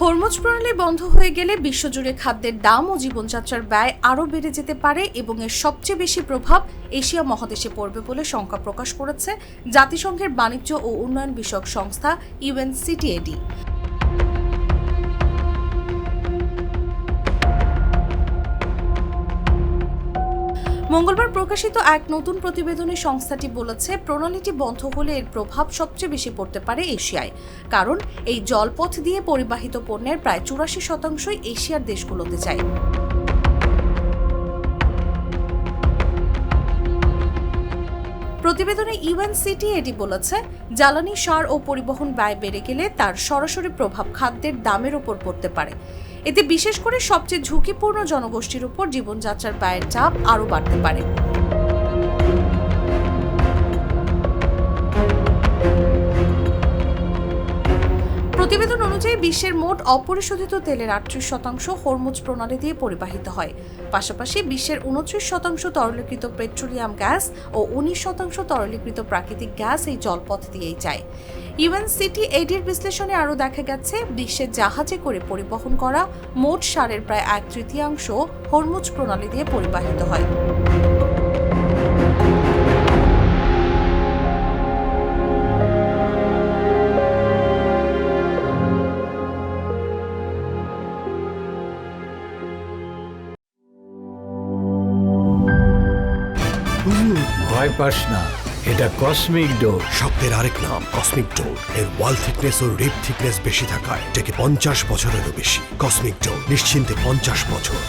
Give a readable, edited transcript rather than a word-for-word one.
Hormuz প্রণালী বন্ধ হয়ে গেলে বিশ্বজুড়ে খাদ্যের দাম ও জীবনযাত্রার ব্যয় আরও বেড়ে যেতে পারে এবং এর সবচেয়ে বেশি প্রভাব এশিয়া মহাদেশে পড়বে বলে শঙ্কা প্রকাশ করেছে জাতিসংঘের বাণিজ্য ও উন্নয়ন বিষয়ক সংস্থা UNCTAD। মঙ্গলবার প্রকাশিত এক নতুন প্রতিবেদনে সংস্থাটি বলেছে, প্রণালীটি বন্ধ হলে এর প্রভাব সবচেয়ে বেশি পড়তে পারে এশিয়ায়, কারণ এই জলপথ দিয়ে পরিবাহিত পণ্যের প্রায় 84% এশিয়ার দেশগুলোতে যায়। প্রতিবেদনে UNCTAD বলেছে, জ্বালানি, সার ও পরিবহন ব্যয় বেড়ে গেলে তার সরাসরি প্রভাব খাদ্যের দামের ওপর পড়তে পারে। এতে বিশেষ করে সবচেয়ে ঝুঁকিপূর্ণ জনগোষ্ঠীর উপর জীবনযাত্রার ব্যয়ের চাপ আরও বাড়তে পারে। প্রতিবেদন অনুযায়ী বিশ্বের মোট অপরিশোধিত তেলের 38% হরমুজ প্রণালী দিয়ে পরিবাহিত হয়। পাশাপাশি বিশ্বের 29% তরলীকৃত পেট্রোলিয়াম গ্যাস ও 19% তরলীকৃত প্রাকৃতিক গ্যাস এই জলপথ দিয়েই যায়। UNCTAD-র বিশ্লেষণে আরও দেখা গেছে, বিশ্বের জাহাজে করে পরিবহন করা মোট সারের প্রায় 1/3 হরমুজ প্রণালী দিয়ে পরিবাহিত হয়। ভয় পাস না, এটা কসমিক ডোর। শব্দের আরেক নাম কসমিক ডোর। এর ওয়াল থিকনেস ও রিপ থিকনেস বেশি থাকায় এটাকে 50 বছরেরও বেশি। কসমিক ডোর, নিশ্চিন্তে 50 বছর।